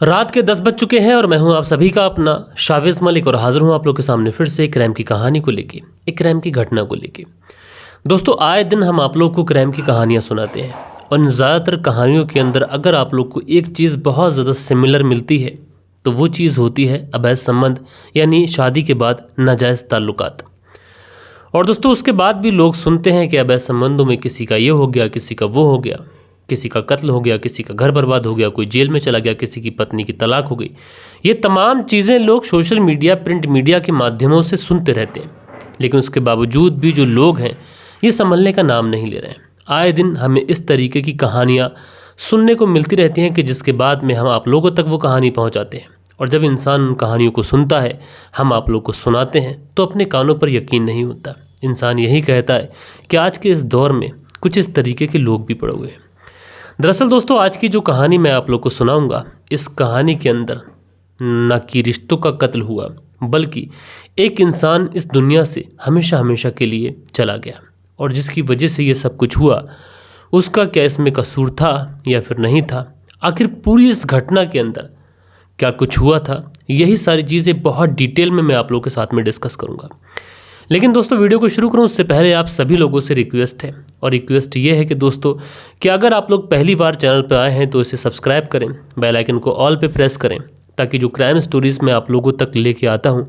रात के 10 बज चुके हैं और मैं हूं आप सभी का अपना शाविज़ मलिक और हाजिर हूं आप लोग के सामने फिर से एक क्राइम की कहानी को लेके, एक क्राइम की घटना को लेके। दोस्तों, आए दिन हम आप लोग को क्राइम की कहानियां सुनाते हैं और इन ज़्यादातर कहानियों के अंदर अगर आप लोग को एक चीज़ बहुत ज़्यादा सिमिलर मिलती है तो वो चीज़ होती है अवैध संबंध, यानी शादी के बाद नाजायज़ ताल्लुकात। और दोस्तों, उसके बाद भी लोग सुनते हैं कि अवैध संबंधों में किसी का ये हो गया, किसी का वो हो गया, किसी का कत्ल हो गया, किसी का घर बर्बाद हो गया, कोई जेल में चला गया, किसी की पत्नी की तलाक हो गई। ये तमाम चीज़ें लोग सोशल मीडिया, प्रिंट मीडिया के माध्यमों से सुनते रहते हैं, लेकिन उसके बावजूद भी जो लोग हैं ये संभलने का नाम नहीं ले रहे हैं। आए दिन हमें इस तरीके की कहानियाँ सुनने को मिलती रहती हैं कि जिसके बाद में हम आप लोगों तक वो कहानी पहुँचाते हैं, और जब इंसान उन कहानियों को सुनता है, हम आप लोग को सुनाते हैं, तो अपने कानों पर यकीन नहीं होता। इंसान यही कहता है कि आज के इस दौर में कुछ इस तरीके के लोग भी पड़े हुए हैं। दरअसल दोस्तों, आज की जो कहानी मैं आप लोग को सुनाऊंगा, इस कहानी के अंदर न कि रिश्तों का कत्ल हुआ, बल्कि एक इंसान इस दुनिया से हमेशा हमेशा के लिए चला गया, और जिसकी वजह से ये सब कुछ हुआ, उसका क्या इसमें कसूर था या फिर नहीं था, आखिर पूरी इस घटना के अंदर क्या कुछ हुआ था, यही सारी चीज़ें बहुत डिटेल में मैं आप लोगों के साथ में डिस्कस करूंगा। लेकिन दोस्तों, वीडियो को शुरू करूं उससे पहले आप सभी लोगों से रिक्वेस्ट है, और रिक्वेस्ट ये है कि दोस्तों, कि अगर आप लोग पहली बार चैनल पर आए हैं तो इसे सब्सक्राइब करें, बेल आइकन को ऑल पे प्रेस करें, ताकि जो क्राइम स्टोरीज़ मैं आप लोगों तक लेके आता हूं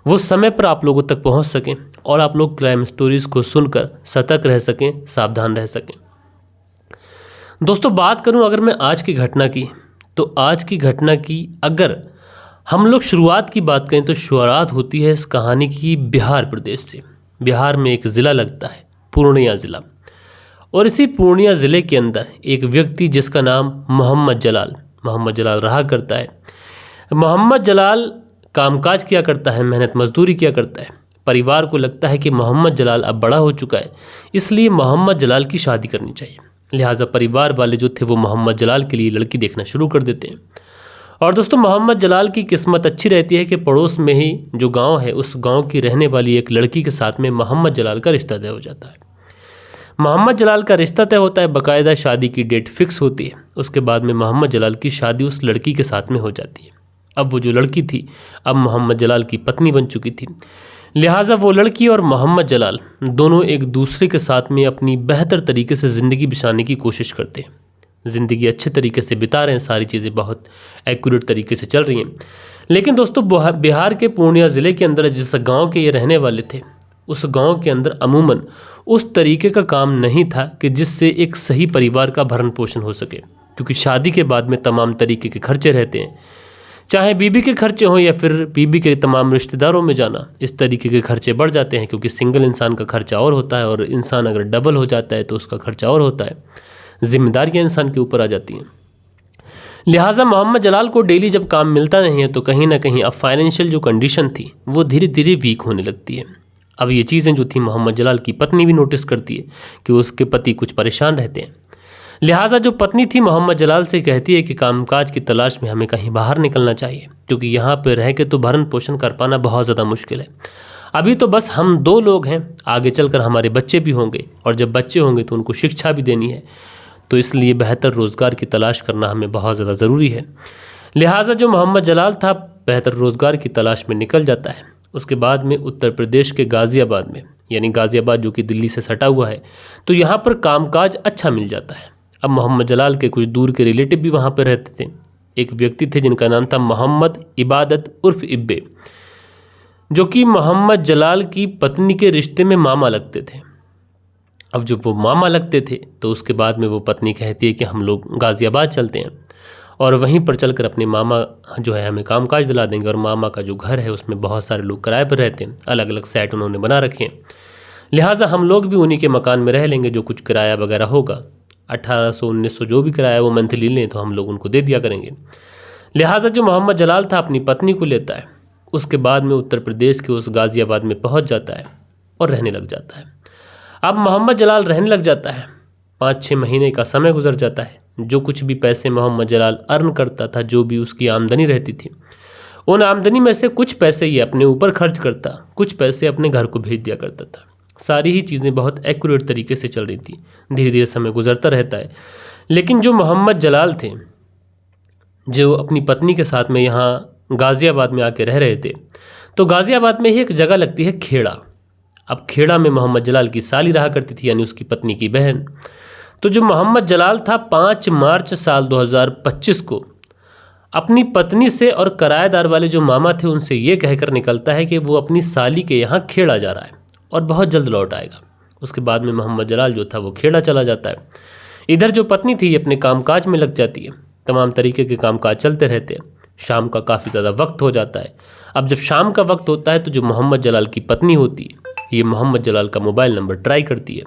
वो समय पर आप लोगों तक पहुंच सकें और आप लोग क्राइम स्टोरीज़ को सुनकर सतर्क रह सकें, सावधान रह सकें। दोस्तों, बात करूँ अगर मैं आज की घटना की, तो आज की घटना की अगर हम लोग शुरुआत की बात करें तो शुरुआत होती है इस कहानी की बिहार प्रदेश से। बिहार में एक ज़िला लगता है पूर्णिया ज़िला, और इसी पूर्णिया ज़िले के अंदर एक व्यक्ति जिसका नाम मोहम्मद जलाल रहा करता है। मोहम्मद जलाल कामकाज किया करता है, मेहनत मजदूरी किया करता है। परिवार को लगता है कि मोहम्मद जलाल अब बड़ा हो चुका है, इसलिए मोहम्मद जलाल की शादी करनी चाहिए। लिहाजा परिवार वाले जो थे वो मोहम्मद जलाल के लिए लड़की देखना शुरू कर देते हैं। और दोस्तों, मोहम्मद जलाल की किस्मत अच्छी रहती है कि पड़ोस में ही जो गांव है, उस गांव की रहने वाली एक लड़की के साथ में मोहम्मद जलाल का रिश्ता तय हो जाता है। मोहम्मद जलाल का रिश्ता तय होता है, बाकायदा शादी की डेट फिक्स होती है। उसके बाद में मोहम्मद जलाल की शादी उस लड़की के साथ में हो जाती है। अब वो जो लड़की थी, अब मोहम्मद जलाल की पत्नी बन चुकी थी। लिहाजा वो लड़की और मोहम्मद जलाल दोनों एक दूसरे के साथ में अपनी बेहतर तरीके से ज़िंदगी बिताने की कोशिश करते हैं। ज़िंदगी अच्छे तरीके से बिता रहे हैं, सारी चीज़ें बहुत एक्यूरेट तरीके से चल रही हैं। लेकिन दोस्तों, बिहार के पूर्णिया ज़िले के अंदर जिस गांव के ये रहने वाले थे, उस गांव के अंदर अमूमन उस तरीके का काम नहीं था कि जिससे एक सही परिवार का भरण पोषण हो सके, क्योंकि शादी के बाद में तमाम तरीके के खर्चे रहते हैं, चाहे बीबी के खर्चे हों या फिर बीबी के तमाम रिश्तेदारों में जाना, इस तरीके के खर्चे बढ़ जाते हैं। क्योंकि सिंगल इंसान का खर्चा और होता है, और इंसान अगर डबल हो जाता है तो उसका खर्चा और होता है, जिम्मेदारियां इंसान के ऊपर आ जाती हैं। लिहाजा मोहम्मद जलाल को डेली जब काम मिलता नहीं है तो कहीं ना कहीं अब फाइनेंशियल जो कंडीशन थी वो धीरे धीरे वीक होने लगती है। अब ये चीज़ें जो थी मोहम्मद जलाल की पत्नी भी नोटिस करती है कि उसके पति कुछ परेशान रहते हैं। लिहाजा जो पत्नी थी मोहम्मद जलाल से कहती है कि कामकाज की तलाश में हमें कहीं बाहर निकलना चाहिए, क्योंकि यहाँ पर रह के तो भरण पोषण कर पाना बहुत ज़्यादा मुश्किल है। अभी तो बस हम 2 लोग हैं, आगे चलकर हमारे बच्चे भी होंगे, और जब बच्चे होंगे तो उनको शिक्षा भी देनी है, तो इसलिए बेहतर रोज़गार की तलाश करना हमें बहुत ज़्यादा ज़रूरी है। लिहाजा जो मोहम्मद जलाल था बेहतर रोज़गार की तलाश में निकल जाता है। उसके बाद में उत्तर प्रदेश के गाज़ियाबाद में, यानी गाज़ियाबाद जो कि दिल्ली से सटा हुआ है, तो यहाँ पर कामकाज अच्छा मिल जाता है। अब मोहम्मद जलाल के कुछ दूर के रिलेटिव भी वहाँ पर रहते थे। एक व्यक्ति थे जिनका नाम था मोहम्मद इबादत उर्फ इब्बे, जो कि मोहम्मद जलाल की पत्नी के रिश्ते में मामा लगते थे। अब जब वो मामा लगते थे तो उसके बाद में वो पत्नी कहती है कि हम लोग गाज़ियाबाद चलते हैं और वहीं पर चलकर अपने मामा जो है हमें कामकाज दिला देंगे। और मामा का जो घर है उसमें बहुत सारे लोग किराए पर रहते हैं, अलग अलग सेट उन्होंने बना रखे हैं। लिहाजा हम लोग भी उन्हीं के मकान में रह लेंगे, जो कुछ किराया वगैरह होगा 1800-1900 जो भी किराया वो मंथली लें तो हम लोग उनको दे दिया करेंगे। लिहाजा जो मोहम्मद जलाल था अपनी पत्नी को लेता है, उसके बाद में उत्तर प्रदेश के उस गाज़ियाबाद में पहुँच जाता है और रहने लग जाता है। अब मोहम्मद जलाल रहने लग जाता है, 5-6 महीने का समय गुजर जाता है। जो कुछ भी पैसे मोहम्मद जलाल अर्न करता था, जो भी उसकी आमदनी रहती थी, उन आमदनी में से कुछ पैसे ये अपने ऊपर खर्च करता, कुछ पैसे अपने घर को भेज दिया करता था। सारी ही चीज़ें बहुत एक्यूरेट तरीके से चल रही थी। धीरे धीरे समय गुजरता रहता है, लेकिन जो मोहम्मद जलाल थे, जो अपनी पत्नी के साथ में यहाँ गाज़ियाबाद में आके रह रहे थे। तो गाज़ियाबाद में ही एक जगह लगती है खेड़ा। अब खेड़ा में मोहम्मद जलाल की साली रहा करती थी, यानी उसकी पत्नी की बहन। तो जो मोहम्मद जलाल था 5 मार्च साल 2025 को अपनी पत्नी से और किराएदार वाले जो मामा थे उनसे ये कहकर निकलता है कि वो अपनी साली के यहाँ खेड़ा जा रहा है और बहुत जल्द लौट आएगा। उसके बाद में मोहम्मद जलाल जो था वो खेड़ा चला जाता है। इधर जो पत्नी थी ये अपने कामकाज में लग जाती है। तमाम तरीके के कामकाज चलते रहते हैं। शाम का काफ़ी ज़्यादा वक्त हो जाता है। अब जब शाम का वक्त होता है तो जो मोहम्मद जलाल की पत्नी होती है ये मोहम्मद जलाल का मोबाइल नंबर ट्राई करती है।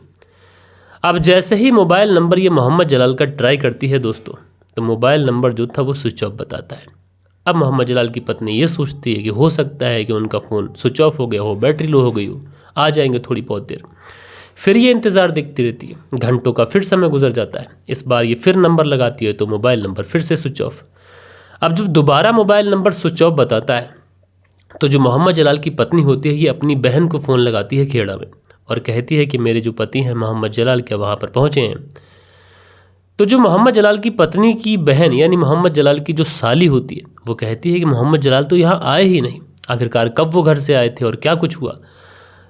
अब जैसे ही मोबाइल नंबर ये मोहम्मद जलाल का ट्राई करती है दोस्तों, तो मोबाइल नंबर जो था वो स्विच ऑफ बताता है। अब मोहम्मद जलाल की पत्नी ये सोचती है कि हो सकता है कि उनका फ़ोन स्विच ऑफ हो गया हो, बैटरी लो हो गई हो, आ जाएंगे थोड़ी बहुत देर। फिर ये इंतज़ार देखती रहती है। घंटों का फिर समय गुजर जाता है। इस बार ये फिर नंबर लगाती है तो मोबाइल नंबर फिर से स्विच ऑफ। अब जब दोबारा मोबाइल नंबर स्विच ऑफ बताता है तो जो मोहम्मद जलाल की पत्नी होती है ये अपनी बहन को फ़ोन लगाती है खेड़ा में और कहती है कि मेरे जो पति हैं मोहम्मद जलाल क्या वहाँ पर पहुँचे हैं। तो जो मोहम्मद जलाल की पत्नी की बहन यानी मोहम्मद जलाल की जो साली होती है वो कहती है कि मोहम्मद जलाल तो यहाँ आए ही नहीं, आखिरकार कब वो घर से आए थे और क्या कुछ हुआ।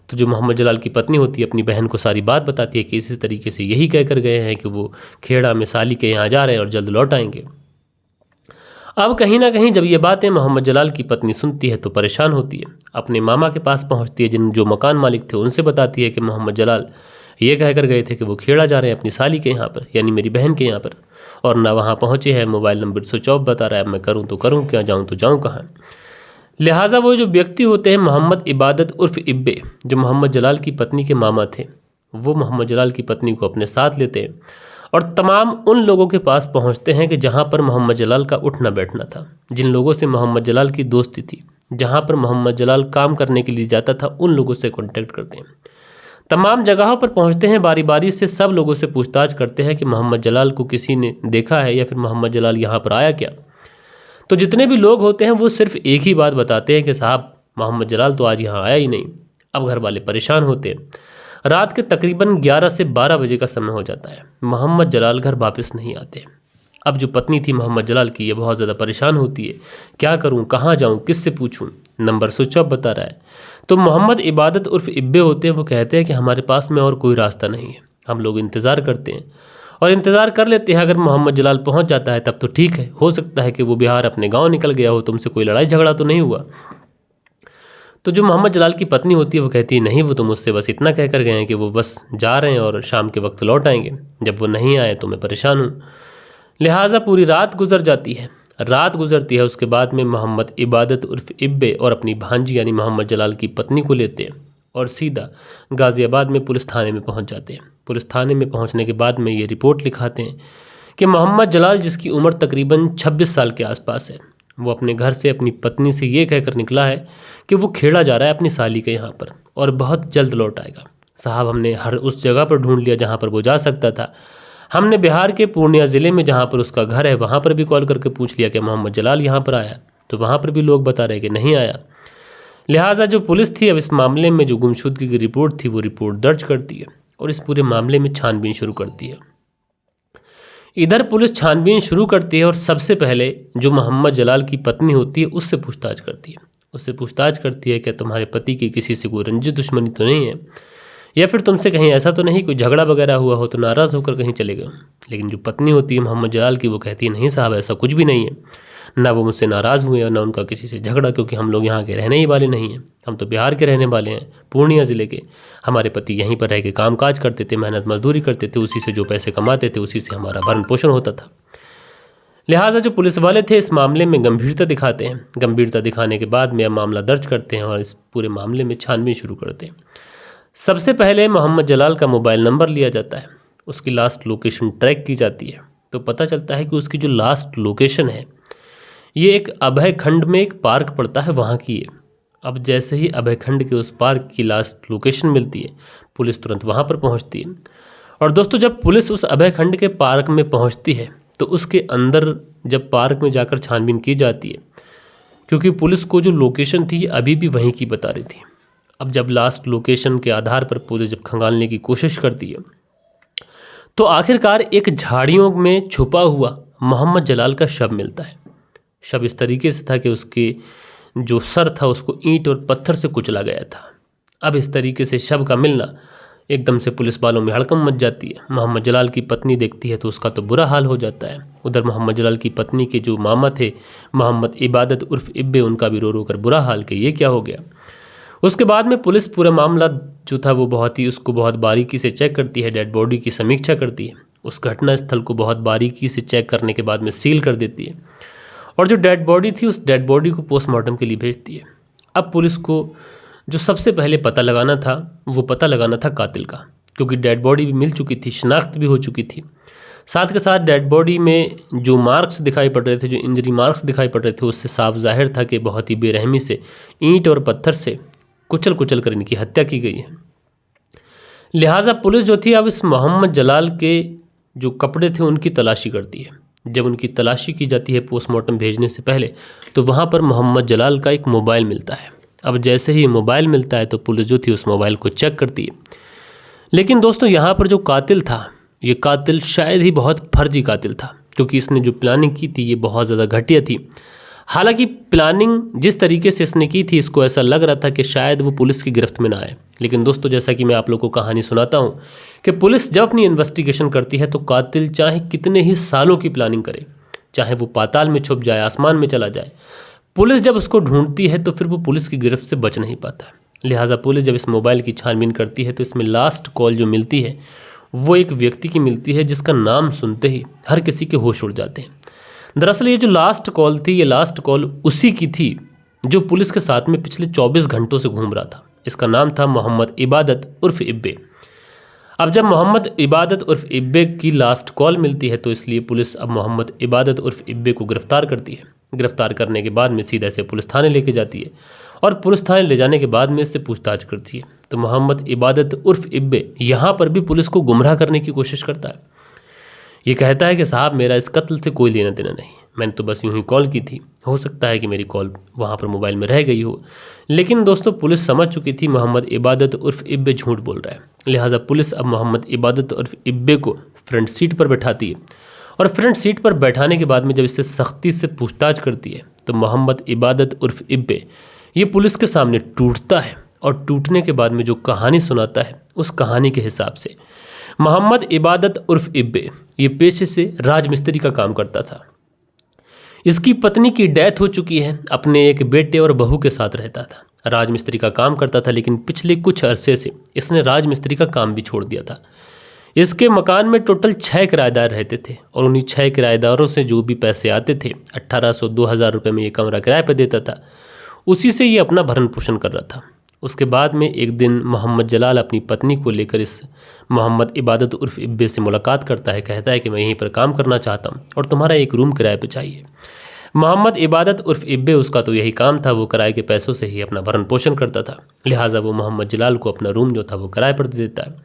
तो जो मोहम्मद जलाल की पत्नी होती है अपनी बहन को सारी बात बताती है कि इसी तरीके से यही कहकर गए हैं कि वो खेड़ा में साली के यहाँ जा रहे हैं और जल्द लौट आएंगे। अब कहीं ना कहीं जब ये बातें मोहम्मद जलाल की पत्नी सुनती है तो परेशान होती है। अपने मामा के पास पहुंचती है, जो मकान मालिक थे उनसे बताती है कि मोहम्मद जलाल ये कहकर गए थे कि वो खेड़ा जा रहे हैं अपनी साली के यहाँ पर, यानी मेरी बहन के यहाँ पर, और ना वहाँ पहुँचे हैं, मोबाइल नंबर स्विच ऑफ बता रहा है। अब मैं करूँ तो करूँ क्या, जाऊँ तो जाऊँ कहाँ। लिहाजा वो जो व्यक्ति होते हैं मोहम्मद इबादत उर्फ इब्बे, जो मोहम्मद जलाल की पत्नी के मामा थे, वो मोहम्मद जलाल की पत्नी को अपने साथ लेते हैं और तमाम उन लोगों के पास पहुंचते हैं कि जहां पर मोहम्मद जलाल का उठना बैठना था, जिन लोगों से मोहम्मद जलाल की दोस्ती थी, जहां पर मोहम्मद जलाल काम करने के लिए जाता था, उन लोगों से कांटेक्ट करते हैं। तमाम जगहों पर पहुंचते हैं, बारी बारी से सब लोगों से पूछताछ करते हैं कि मोहम्मद जलाल को किसी ने देखा है या फिर मोहम्मद जलाल यहाँ पर आया क्या। तो जितने भी लोग होते हैं वो सिर्फ एक ही बात बताते हैं कि साहब मोहम्मद जलाल तो आज यहाँ आया ही नहीं। अब घर वाले परेशान होते हैं। रात के तकरीबन 11 से 12 बजे का समय हो जाता है। मोहम्मद जलाल घर वापस नहीं आते। अब जो पत्नी थी मोहम्मद जलाल की ये बहुत ज़्यादा परेशान होती है, क्या करूं, कहाँ जाऊं, किससे पूछूं, नंबर स्विच ऑफ बता रहा है। तो मोहम्मद इबादत उर्फ इब्बे होते हैं, वो कहते हैं कि हमारे पास में और कोई रास्ता नहीं है, हम लोग इंतज़ार करते हैं और इंतज़ार कर लेते हैं। अगर मोहम्मद जलाल पहुँच जाता है तब तो ठीक है, हो सकता है कि वो बिहार अपने गाँव निकल गया हो, तुमसे कोई लड़ाई झगड़ा तो नहीं हुआ। तो जो मोहम्मद जलाल की पत्नी होती है वो कहती है नहीं, वो तो मुझसे बस इतना कह कर गए हैं कि वो बस जा रहे हैं और शाम के वक्त लौट आएंगे। जब वो नहीं आए तो मैं परेशान हूँ। लिहाजा पूरी रात गुजर जाती है। रात गुजरती है, उसके बाद में मोहम्मद इबादत उर्फ इब्बे और अपनी भांजी यानी मोहम्मद जलाल की पत्नी को लेते हैं और सीधा गाज़ियाबाद में पुलिस थाने में पहुँच जाते हैं। पुलिस थाने में पहुँचने के बाद में ये रिपोर्ट लिखाते हैं कि मोहम्मद जलाल, जिसकी उम्र तकरीबन 26 साल के आसपास है, वो अपने घर से अपनी पत्नी से ये कहकर निकला है कि वो खेड़ा जा रहा है अपनी साली के यहाँ पर और बहुत जल्द लौट आएगा। साहब हमने हर उस जगह पर ढूंढ लिया जहाँ पर वो जा सकता था। हमने बिहार के पूर्णिया ज़िले में जहाँ पर उसका घर है वहाँ पर भी कॉल करके पूछ लिया कि मोहम्मद जलाल यहाँ पर आया, तो वहाँ पर भी लोग बता रहे कि नहीं आया। लिहाजा जो पुलिस थी अब इस मामले में जो गुमशुदगी की रिपोर्ट थी वो रिपोर्ट दर्ज करती है और इस पूरे मामले में छानबीन शुरू करती है। इधर पुलिस छानबीन शुरू करती है और सबसे पहले जो मोहम्मद जलाल की पत्नी होती है उससे पूछताछ करती है। उससे पूछताछ करती है कि तुम्हारे पति की किसी से कोई रंजिश दुश्मनी तो नहीं है, या फिर तुमसे कहीं ऐसा तो नहीं कोई झगड़ा वगैरह हुआ हो तो नाराज़ होकर कहीं चले गए। लेकिन जो पत्नी होती है मोहम्मद जलाल की वो कहती है नहीं साहब, ऐसा कुछ भी नहीं है, ना वो मुझसे नाराज़ हुए और ना उनका किसी से झगड़ा, क्योंकि हम लोग यहाँ के रहने ही वाले नहीं हैं, हम तो बिहार के रहने वाले हैं, पूर्णिया ज़िले के। हमारे पति यहीं पर रह के काम काज करते थे, मेहनत मजदूरी करते थे, उसी से जो पैसे कमाते थे उसी से हमारा भरण पोषण होता था। लिहाजा जो पुलिस वाले थे इस मामले में गंभीरता दिखाते हैं। गंभीरता दिखाने के बाद में मामला दर्ज करते हैं और इस पूरे मामले में छानबीन शुरू करते हैं। सबसे पहले मोहम्मद जलाल का मोबाइल नंबर लिया जाता है, उसकी लास्ट लोकेशन ट्रैक की जाती है, तो पता चलता है कि उसकी जो लास्ट लोकेशन है ये एक अभय खंड में एक पार्क पड़ता है, वहाँ की है। अब जैसे ही अभय खंड के उस पार्क की लास्ट लोकेशन मिलती है पुलिस तुरंत वहाँ पर पहुँचती है। और दोस्तों जब पुलिस उस अभय खंड के पार्क में पहुँचती है तो उसके अंदर जब पार्क में जाकर छानबीन की जाती है, क्योंकि पुलिस को जो लोकेशन थी अभी भी वहीं की बता रही थी। अब जब लास्ट लोकेशन के आधार पर पुलिस जब खंगालने की कोशिश करती है तो आखिरकार एक झाड़ियों में छुपा हुआ मोहम्मद जलाल का शव मिलता है। शव इस तरीके से था कि उसके जो सर था उसको ईंट और पत्थर से कुचला गया था। अब इस तरीके से शव का मिलना एकदम से पुलिस वालों में हड़कंप मच जाती है। मोहम्मद जलाल की पत्नी देखती है तो उसका तो बुरा हाल हो जाता है। उधर मोहम्मद जलाल की पत्नी के जो मामा थे मोहम्मद इबादत उर्फ इब्बे, उनका भी रो रो कर बुरा हाल कि ये क्या हो गया। उसके बाद में पुलिस पूरा मामला जो था वो उसको बहुत बारीकी से चेक करती है, डेड बॉडी की समीक्षा करती है, उस घटना स्थल को बहुत बारीकी से चेक करने के बाद में सील कर देती है और जो डेड बॉडी थी उस डेड बॉडी को पोस्टमार्टम के लिए भेजती है। अब पुलिस को जो सबसे पहले पता लगाना था वो पता लगाना था कातिल का, क्योंकि डेड बॉडी भी मिल चुकी थी, शिनाख्त भी हो चुकी थी। साथ के साथ डेड बॉडी में जो मार्क्स दिखाई पड़ रहे थे, जो इंजरी मार्क्स दिखाई पड़ रहे थे, उससे साफ जाहिर था कि बहुत ही बेरहमी से ईंट और पत्थर से कुचल कुचल कर इनकी हत्या की गई है। लिहाजा पुलिस जो थी अब इस मोहम्मद जलाल के जो कपड़े थे उनकी तलाशी करती है। जब उनकी तलाशी की जाती है पोस्टमार्टम भेजने से पहले तो वहाँ पर मोहम्मद जलाल का एक मोबाइल मिलता है। अब जैसे ही मोबाइल मिलता है तो पुलिस जो थी उस मोबाइल को चेक करती है। लेकिन दोस्तों यहाँ पर जो कातिल था, ये कातिल शायद ही बहुत फर्जी कातिल था, क्योंकि इसने जो प्लानिंग की थी ये बहुत ज़्यादा घटिया थी। हालांकि प्लानिंग जिस तरीके से इसने की थी इसको ऐसा लग रहा था कि शायद वो पुलिस की गिरफ्त में ना आए। लेकिन दोस्तों जैसा कि मैं आप लोगों को कहानी सुनाता हूँ कि पुलिस जब अपनी इन्वेस्टिगेशन करती है तो कातिल चाहे कितने ही सालों की प्लानिंग करे, चाहे वो पाताल में छुप जाए, आसमान में चला जाए, पुलिस जब उसको ढूंढती है तो फिर वो पुलिस की गिरफ्त से बच नहीं पाता। लिहाजा पुलिस जब इस मोबाइल की छानबीन करती है तो इसमें लास्ट कॉल जो मिलती है वो एक व्यक्ति की मिलती है जिसका नाम सुनते ही हर किसी के होश उड़ जाते हैं। दरअसल ये जो लास्ट कॉल थी, ये लास्ट कॉल उसी की थी जो पुलिस के साथ में पिछले 24 घंटों से घूम रहा था। इसका नाम था मोहम्मद इबादत उर्फ इब्बे। अब जब मोहम्मद इबादत उर्फ इब्बे की लास्ट कॉल मिलती है तो इसलिए पुलिस अब मोहम्मद इबादत उर्फ इब्बे को गिरफ्तार करती है। गिरफ्तार करने के बाद में सीधा से पुलिस थाने लेके जाती है और पुलिस थाने ले जाने के बाद में इससे पूछताछ करती है। तो मोहम्मद इबादत उर्फ इब्बे यहाँ पर भी पुलिस को गुमराह करने की कोशिश करता है। ये कहता है कि साहब मेरा इस कत्ल से कोई लेना देना नहीं, मैंने तो बस यूं ही कॉल की थी, हो सकता है कि मेरी कॉल वहाँ पर मोबाइल में रह गई हो। लेकिन दोस्तों पुलिस समझ चुकी थी मोहम्मद इबादत उर्फ इब्बे झूठ बोल रहा है। लिहाजा पुलिस अब मोहम्मद इबादत उर्फ इब्बे को फ्रंट सीट पर बैठाती है और फ्रंट सीट पर बैठाने के बाद में जब इससे सख्ती से पूछताछ करती है तो मोहम्मद इबादत उर्फ इब्बे ये पुलिस के सामने टूटता है और टूटने के बाद में जो कहानी सुनाता है उस कहानी के हिसाब से मोहम्मद इबादत उर्फ इब्बे ये पेशे से राजमिस्त्री का काम करता था। इसकी पत्नी की डेथ हो चुकी है, अपने एक बेटे और बहू के साथ रहता था, राजमिस्त्री का काम करता था। लेकिन पिछले कुछ अरसे से इसने राजमिस्त्री का काम भी छोड़ दिया था। इसके मकान में टोटल 6 किराएदार रहते थे और उन्हीं 6 किराएदारों से जो भी पैसे आते थे 1800-2000 रुपये में ये कमरा किराए पर देता था, उसी से ये अपना भरण पोषण कर रहा था। उसके बाद में एक दिन मोहम्मद जलाल अपनी पत्नी को लेकर इस मोहम्मद इबादत उर्फ इब्बे से मुलाकात करता है। कहता है कि मैं यहीं पर काम करना चाहता हूँ और तुम्हारा एक रूम किराए पे चाहिए। मोहम्मद इबादत उर्फ इब्बे उसका तो यही काम था, वो किराए के पैसों से ही अपना भरण पोषण करता था। लिहाजा वो मोहम्मद जलाल को अपना रूम जो था वो किराए पर दे देता है।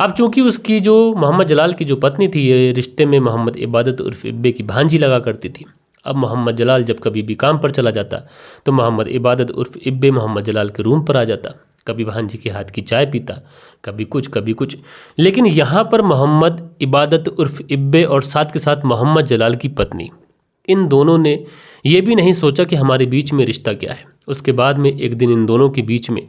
अब चूँकि उसकी जो मोहम्मद जलाल की जो पत्नी थी ये रिश्ते में मोहम्मद इबादत उर्फ इब्बे की भांजी लगा करती थी। अब मोहम्मद जलाल जब कभी भी काम पर चला जाता तो मोहम्मद इबादत उर्फ इब्बे मोहम्मद जलाल के रूम पर आ जाता, कभी भांजी के हाथ की चाय पीता, कभी कुछ। लेकिन यहाँ पर मोहम्मद इबादत उर्फ इब्बे और साथ के साथ मोहम्मद जलाल की पत्नी, इन दोनों ने ये भी नहीं सोचा कि हमारे बीच में रिश्ता क्या है। उसके बाद में एक दिन इन दोनों के बीच में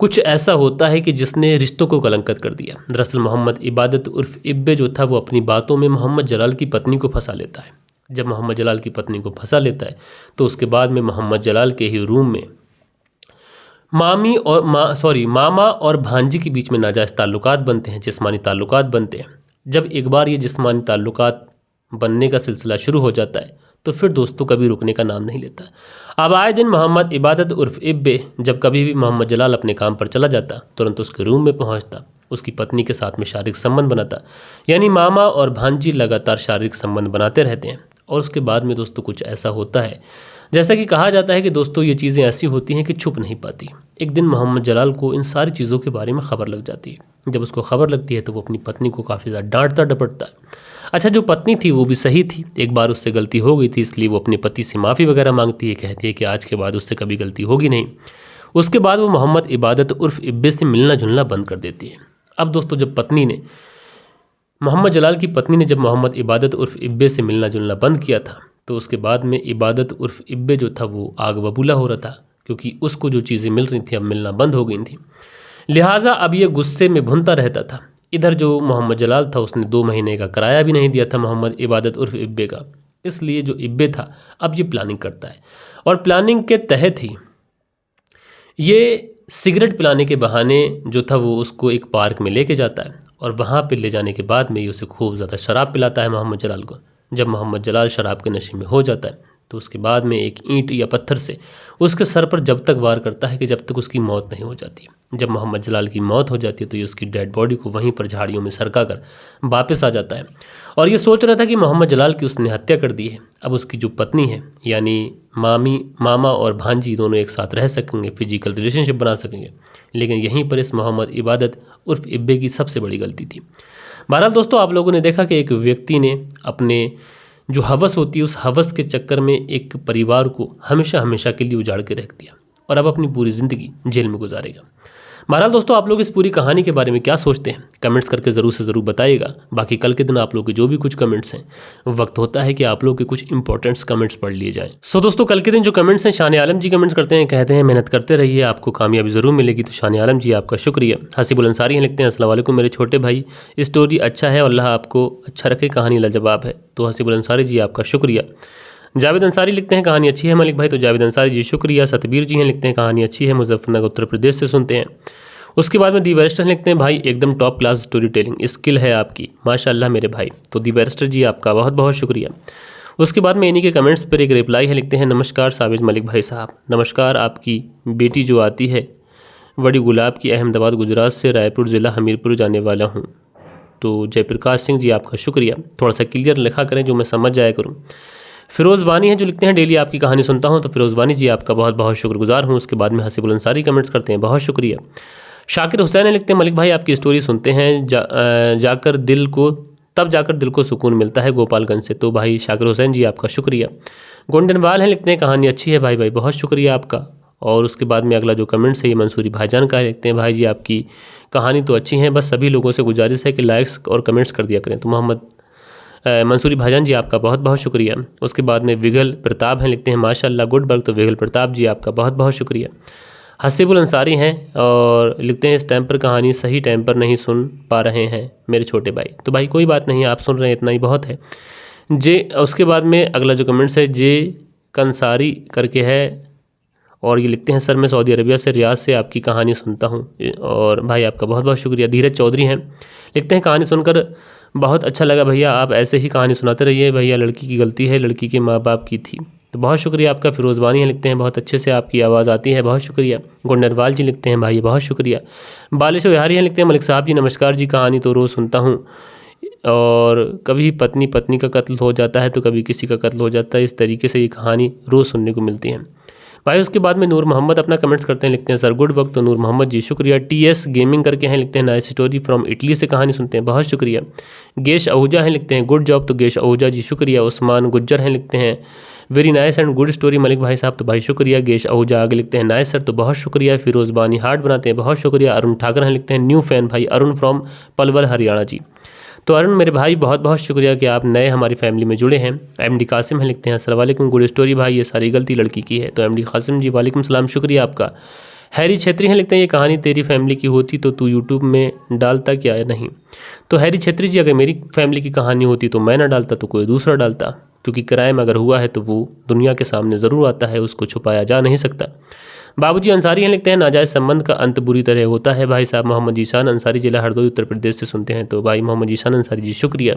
कुछ ऐसा होता है कि जिसने रिश्तों को कलंकित कर दिया। दरअसल मोहम्मद इबादत उर्फ इब्बे जो था वो अपनी बातों में मोहम्मद जलाल की पत्नी को फंसा लेता है। जब मोहम्मद जलाल की पत्नी को फंसा लेता है तो उसके बाद में मोहम्मद जलाल के ही रूम में मामा और भांजी के बीच में नाजायज़ ताल्लुकात बनते हैं, जिस्मानी ताल्लुकात बनते हैं। जब एक बार ये जिस्मानी ताल्लुकात बनने का सिलसिला शुरू हो जाता है तो फिर दोस्तों कभी रुकने का नाम नहीं लेता। अब आए दिन मोहम्मद इबादत उर्फ इब्बे जब कभी भी मोहम्मद जलाल अपने काम पर चला जाता तुरंत उसके रूम में पहुंचता, उसकी पत्नी के साथ में शारीरिक संबंध बनाता। यानी मामा और भांजी लगातार शारीरिक संबंध बनाते रहते हैं। और उसके बाद में दोस्तों कुछ ऐसा होता है, जैसा कि कहा जाता है कि दोस्तों ये चीज़ें ऐसी होती हैं कि छुप नहीं पाती। एक दिन मोहम्मद जलाल को इन सारी चीज़ों के बारे में ख़बर लग जाती है। जब उसको ख़बर लगती है तो वो अपनी पत्नी को काफ़ी ज़्यादा डांटता डपटता है। अच्छा, जो पत्नी थी वो भी सही थी, एक बार उससे गलती हो गई थी इसलिए वो अपने पति से माफ़ी वगैरह मांगती है, कहती है कि आज के बाद उससे कभी गलती होगी नहीं। उसके बाद वो मोहम्मद इबादत उर्फ इब्बे से मिलना जुलना बंद कर देती है। अब दोस्तों जब मोहम्मद जलाल की पत्नी ने जब मोहम्मद इबादत उर्फ इब्बे से मिलना जुलना बंद किया था तो उसके बाद में इबादत उर्फ इब्बे जो था वो आग बबूला हो रहा था, क्योंकि उसको जो चीज़ें मिल रही थी अब मिलना बंद हो गई थी। लिहाजा अब ये गुस्से में भुनता रहता था। इधर जो मोहम्मद जलाल था उसने 2 महीने का किराया भी नहीं दिया था मोहम्मद इबादत उर्फ इब्बे का, इसलिए जो इब्बे था अब ये प्लानिंग करता है और प्लानिंग के तहत ही ये सिगरेट पिलाने के बहाने जो था वो उसको एक पार्क में लेके जाता है और वहाँ पे ले जाने के बाद में ये उसे खूब ज़्यादा शराब पिलाता है मोहम्मद जलाल को। जब मोहम्मद जलाल शराब के नशे में हो जाता है तो उसके बाद में एक ईंट या पत्थर से उसके सर पर जब तक वार करता है कि जब तक उसकी मौत नहीं हो जाती। जब मोहम्मद जलाल की मौत हो जाती है तो ये उसकी डेड बॉडी को वहीं पर झाड़ियों में सरका कर वापस आ जाता है और ये सोच रहा था कि मोहम्मद जलाल की उसने हत्या कर दी है, अब उसकी जो पत्नी है यानी मामा और भांजी दोनों एक साथ रह सकेंगे, फिजिकल रिलेशनशिप बना सकेंगे। लेकिन यहीं पर इस मोहम्मद इबादत उर्फ इब्बे की सबसे बड़ी गलती थी। बहरहाल दोस्तों, आप लोगों ने देखा कि एक व्यक्ति ने अपने जो हवस होती है उस हवस के चक्कर में एक परिवार को हमेशा हमेशा के लिए उजाड़ के रख दिया और अब अपनी पूरी ज़िंदगी जेल में गुजारेगा। बहरहाल दोस्तों, आप लोग इस पूरी कहानी के बारे में क्या सोचते हैं कमेंट्स करके ज़रूर से ज़रूर बताइएगा। बाकी कल के दिन आप लोग के जो भी कुछ कमेंट्स हैं वक्त होता है कि आप लोग के कुछ इंपॉर्टेंट्स कमेंट्स पढ़ लिए जाएं। सो दोस्तों, कल के दिन जो कमेंट्स हैं शान आलम जी कमेंट्स करते हैं, कहते हैं मेहनत करते रहिए आपको कामयाबी ज़रूर मिलेगी। तो शान आलम जी आपका शुक्रिया। हसीबुल अंसारी हैं, लिखते हैं अस्सलाम वालेकुम मेरे छोटे भाई, स्टोरी अच्छा है और अल्लाह आपको अच्छा रखे, कहानी लाजवाब है। तो हसीबुल अंसारी जी आपका शुक्रिया। जावेद अंसारी लिखते हैं कहानी अच्छी है मलिक भाई। तो जावेद अंसारी जी शुक्रिया। सतबीर जी हैं, लिखते हैं कहानी अच्छी है, मुजफ्फरनगर उत्तर प्रदेश से सुनते हैं। उसके बाद में दी बैरिस्टर लिखते हैं भाई एकदम top class story telling skill है आपकी, माशाल्लाह मेरे भाई। तो दी बैरिस्टर जी आपका बहुत बहुत शुक्रिया। उसके बाद में इन्हीं के कमेंट्स पर एक रिप्लाई है, लिखते हैं नमस्कार साबिज मलिक भाई साहब। नमस्कार, आपकी बेटी जो आती है बड़ी गुलाब की, अहमदाबाद गुजरात से रायपुर ज़िला हमीरपुर जाने वाला हूँ। तो जयप्रकाश सिंह जी आपका शुक्रिया। थोड़ा सा क्लियर लिखा करें जो मैं समझ जाया करूँ। फिरोज़ बानी हैं जो लिखते हैं डेली आपकी कहानी सुनता हूँ। तो फिरोज़ बानी जी आपका बहुत बहुत शुक्रगुजार हूँ। उसके बाद में हसीबुल अंसारी कमेंट्स करते हैं, बहुत शुक्रिया। शाकिर हुसैन है, लिखते हैं मलिक भाई आपकी स्टोरी सुनते हैं जाकर दिल को सुकून मिलता है गोपालगंज से। तो भाई शाकिर हुसैन जी आपका शुक्रिया। गोंडनवाल है, लिखते हैं कहानी अच्छी है भाई बहुत शुक्रिया आपका। और उसके बाद में अगला जो कमेंट्स है ये मंसूरी भाईजान का है, लिखते हैं भाई जी आपकी कहानी तो अच्छी है, बस सभी लोगों से गुजारिश है कि लाइक्स और कमेंट्स कर दिया करें। तो मोहम्मद मंसूरी भाईजान जी आपका बहुत बहुत शुक्रिया। उसके बाद में विगल प्रताप हैं, लिखते हैं माशाल्लाह गुड वर्क। तो विगल प्रताप जी आपका बहुत बहुत शुक्रिया। हसीबुल अंसारी हैं और लिखते हैं इस टाइम पर कहानी सही टाइम पर नहीं सुन पा रहे हैं मेरे छोटे भाई। तो भाई कोई बात नहीं, आप सुन रहे हैं इतना ही बहुत है। उसके बाद में अगला जो कमेंट्स है जे कंसारी करके है और ये लिखते हैं सर मैं सऊदी अरबिया से रियाद से आपकी कहानी सुनता हूँ। और भाई आपका बहुत बहुत शुक्रिया। धीरज चौधरी हैं, लिखते हैं कहानी सुनकर बहुत अच्छा लगा भैया, आप ऐसे ही कहानी सुनाते रहिए भैया, लड़की की गलती है, लड़की के माँ बाप की थी। तो बहुत शुक्रिया आपका। फिरोज़ बानी है, लिखते हैं बहुत अच्छे से आपकी आवाज़ आती है, बहुत शुक्रिया। गुंडरवाल जी लिखते हैं भाई बहुत शुक्रिया। बालिश विहारी हैं, लिखते हैं मलिक साहब जी नमस्कार जी, कहानी तो रोज़ सुनता हूँ और कभी पत्नी का कत्ल हो जाता है तो कभी किसी का कत्ल हो जाता है, इस तरीके से ये कहानी रोज़ सुनने को मिलती है भाई। उसके बाद में नूर मोहम्मद अपना कमेंट्स करते हैं, लिखते हैं सर गुड वक्त। तो नूर मोहम्मद जी शुक्रिया। टीएस गेमिंग करके हैं, लिखते हैं नाइस स्टोरी फ्रॉम इटली से कहानी सुनते हैं, बहुत शुक्रिया। गेश आहूजा हैं, लिखते हैं गुड जॉब। तो गेश आहूजा जी शुक्रिया। उस्मान गुज्जर हैं, लिखते हैं very nice and good story Malik भाई साहब। तो भाई शुक्रिया। गेश आहूजा आगे लिखते हैं नाइस सर, तो बहुत शुक्रिया। फिरोज़ बानी हार्ट बनाते हैं, बहुत शुक्रिया। अरुण ठाकर हैं, लिखते हैं न्यू फैन भाई अरुण फ्रॉम पलवल हरियाणा जी। तो अरुण मेरे भाई बहुत बहुत शुक्रिया कि आप नए हमारी फैमिली में जुड़े हैं। एमडी कासिम हैं, लिखते हैं अस्सलाम वालेकुम गुड स्टोरी भाई, ये सारी गलती लड़की की है। तो एमडी कासिम जी वालेकुम सलाम, शुक्रिया आपका। हैरी छेत्री हैं, लिखते हैं ये कहानी तेरी फैमिली की होती तो तू यूट्यूब में डालता क्या नहीं। तो हैरी छेत्री जी अगर मेरी फैमिली की कहानी होती तो मैं ना डालता तो कोई दूसरा डालता, क्योंकि क्राइम अगर हुआ है तो वो दुनिया के सामने ज़रूर आता है, उसको छुपाया जा नहीं सकता। बाबूजी अंसारी हैं, लिखते हैं नाजायज़ संबंध का अंत बुरी तरह होता है भाई साहब। मोहम्मद जीशान अंसारी जिला हरदोई उत्तर प्रदेश से सुनते हैं। तो भाई मोहम्मद जीशान अंसारी जी शुक्रिया।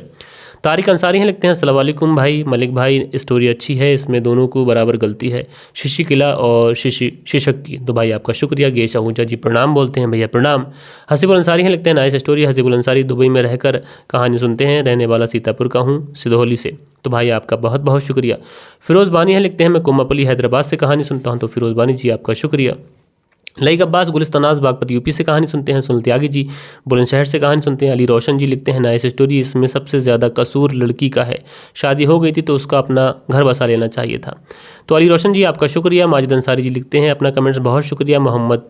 तारिक अंसारी हैं, लिखते हैं अस्सलाम वालेकुम भाई मलिक भाई, स्टोरी अच्छी है, इसमें दोनों को बराबर गलती है, शिशी किला और शिशक की। तो भाई आपका शुक्रिया। गेश आहूजा जी प्रणाम बोलते हैं भैया प्रणाम। हसीबुल अंसारी हैं, लिखते हैं nice story. Hasibul Ansari Dubai में रहकर कहानी सुनते हैं, रहने वाला सीतापुर का हूँ सिधौली से। तो भाई आपका बहुत बहुत शुक्रिया। फिरोज़ बानी हैं, लिखते हैं मैं कोमापली हैदराबाद से कहानी सुनता हूँ। तो फिरोज़ बानी जी आपका शुक्रिया। लईक अब्बास गुलिस्तानाज बागपत यूपी से कहानी सुनते हैं। सुनील त्यागी जी बुलंदशहर से कहानी सुनते हैं। अली रोशन जी लिखते हैं नाइस स्टोरी, इसमें सबसे ज़्यादा कसूर लड़की का है, शादी हो गई थी तो उसका अपना घर बसा लेना चाहिए था। तो अली रोशन जी आपका शुक्रिया। माजिद अंसारी जी लिखते हैं अपना कमेंट्स, बहुत शुक्रिया। मोहम्मद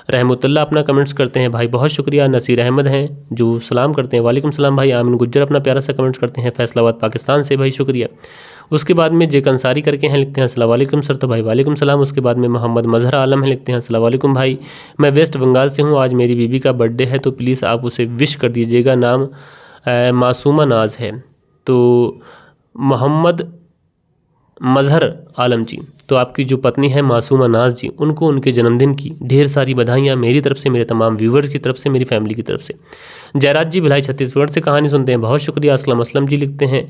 रहमतुल्लाह अपना कमेंट्स करते हैं भाई, बहुत शुक्रिया। नसीर अहमद हैं जो सलाम करते हैं, वालेकुम सलाम भाई। आमिन गुज्जर अपना प्यारा सा कमेंट्स करते हैं फैसलाबाद पाकिस्तान से, भाई शुक्रिया। उसके बाद में जेक अंसारी करके हैं, लिखते हैं अस्सलाम वालेकुम सर, तो भाई वालेकुम सलाम। उसके बाद में मोहम्मद मजहर आलम है, लिखते हैं अस्सलाम वालेकुम भाई, मैं वेस्ट बंगाल से हूँ, आज मेरी बीबी का बर्थडे है तो प्लीज़ आप उसे विश कर दीजिएगा, नाम मासूमा नाज है। तो मोहम्मद मजहर आलम जी, तो आपकी जो पत्नी है मासूमा नाज जी, उनको उनके जन्मदिन की ढेर सारी बधाइयाँ मेरी तरफ से, मेरे तमाम व्यूवर्स की तरफ से, मेरी फैमिली की तरफ से। जयराज जी भिलाई छत्तीसगढ़ से कहानी सुनते हैं, बहुत शुक्रिया। असलम जी लिखते हैं,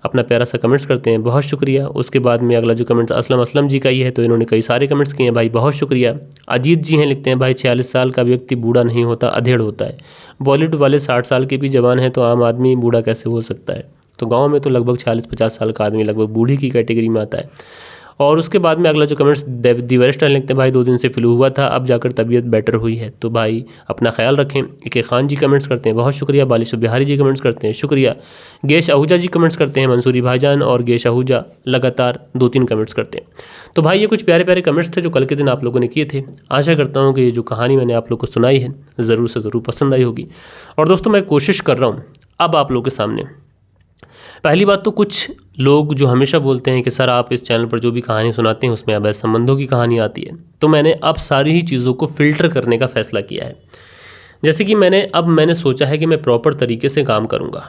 अपना प्यारा सा कमेंट्स करते हैं, बहुत शुक्रिया। उसके बाद में अगला जो कमेंट्स असलम जी का ही है, तो इन्होंने कई सारे कमेंट्स किए हैं भाई, बहुत शुक्रिया। अजीत जी हैं, लिखते हैं भाई 46 साल का व्यक्ति बूढ़ा नहीं होता, अधेड़ होता है। बॉलीवुड वाले 60 साल के भी जवान हैं, तो आम आदमी बूढ़ा कैसे हो सकता है? तो गांव में तो लगभग 40-50 साल का आदमी लगभग बूढ़ी की कैटेगरी में आता है। और उसके बाद में अगला जो कमेंट्स दिवरेस्टर लिखते हैं भाई, 2 दिन से फ्लू हुआ था, अब जाकर तबीयत बेटर हुई है, तो भाई अपना ख्याल रखें। इके खान जी कमेंट्स करते हैं, बहुत शुक्रिया। बालिश बिहारी जी कमेंट्स करते हैं, शुक्रिया। गेश आहूजा जी कमेंट्स करते हैं, मंसूरी भाईजान और गेश आहूजा लगातार 2-3 कमेंट्स करते हैं। तो भाई ये कुछ प्यारे प्यारे कमेंट्स थे जो कल के दिन आप लोगों ने किए थे। आशा करता हूँ कि ये जो कहानी मैंने आप लोग को सुनाई है ज़रूर से ज़रूर पसंद आई होगी। और दोस्तों मैं कोशिश कर रहा हूँ अब आप लोगों के सामने, पहली बात तो कुछ लोग जो हमेशा बोलते हैं कि सर आप इस चैनल पर जो भी कहानी सुनाते हैं उसमें अवैध संबंधों की कहानी आती है, तो मैंने अब सारी ही चीज़ों को फ़िल्टर करने का फ़ैसला किया है। जैसे कि मैंने सोचा है कि मैं प्रॉपर तरीके से काम करूँगा।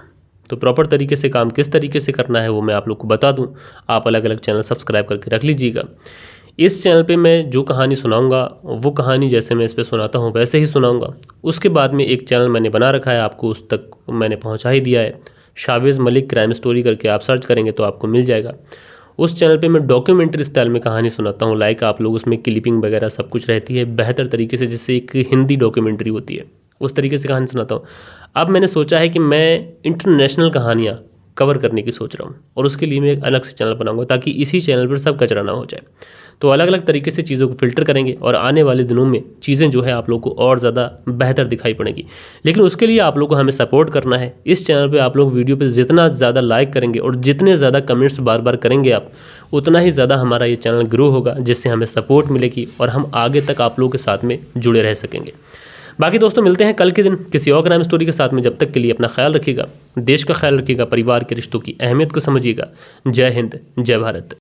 तो प्रॉपर तरीके से काम किस तरीके से करना है वो मैं आप लोग को बता दूँ। आप अलग अलग चैनल सब्सक्राइब करके रख लीजिएगा। इस चैनल पे मैं जो कहानी सुनाऊंगा वो कहानी जैसे मैं इस पे सुनाता हूँ वैसे ही सुनाऊंगा। उसके बाद में एक चैनल मैंने बना रखा है, आपको उस तक मैंने पहुँचा ही दिया है, शावेज़ मलिक क्राइम स्टोरी करके आप सर्च करेंगे तो आपको मिल जाएगा। उस चैनल पे मैं डॉक्यूमेंट्री स्टाइल में कहानी सुनाता हूँ, लाइक आप लोग उसमें क्लिपिंग वगैरह सब कुछ रहती है बेहतर तरीके से, जैसे एक हिंदी डॉक्यूमेंट्री होती है उस तरीके से कहानी सुनाता हूँ। अब मैंने सोचा है कि मैं इंटरनेशनल कहानियाँ कवर करने की सोच रहा हूँ और उसके लिए मैं एक अलग से चैनल बनाऊंगा ताकि इसी चैनल पर सब कचरा ना हो जाए। तो अलग अलग तरीके से चीज़ों को फ़िल्टर करेंगे और आने वाले दिनों में चीज़ें जो है आप लोग को और ज़्यादा बेहतर दिखाई पड़ेंगी। लेकिन उसके लिए आप लोग को हमें सपोर्ट करना है। इस चैनल पे आप लोग वीडियो पे जितना ज़्यादा लाइक करेंगे और जितने ज़्यादा कमेंट्स बार बार करेंगे आप, उतना ही ज़्यादा हमारा ये चैनल ग्रो होगा, जिससे हमें सपोर्ट मिलेगी और हम आगे तक आप लोगों के साथ में जुड़े रह सकेंगे। बाकी दोस्तों मिलते हैं कल के दिन किसी और क्राइम स्टोरी के साथ में। जब तक के लिए अपना ख्याल रखिएगा, देश का ख्याल रखिएगा, परिवार के रिश्तों की अहमियत को समझिएगा। जय हिंद, जय भारत।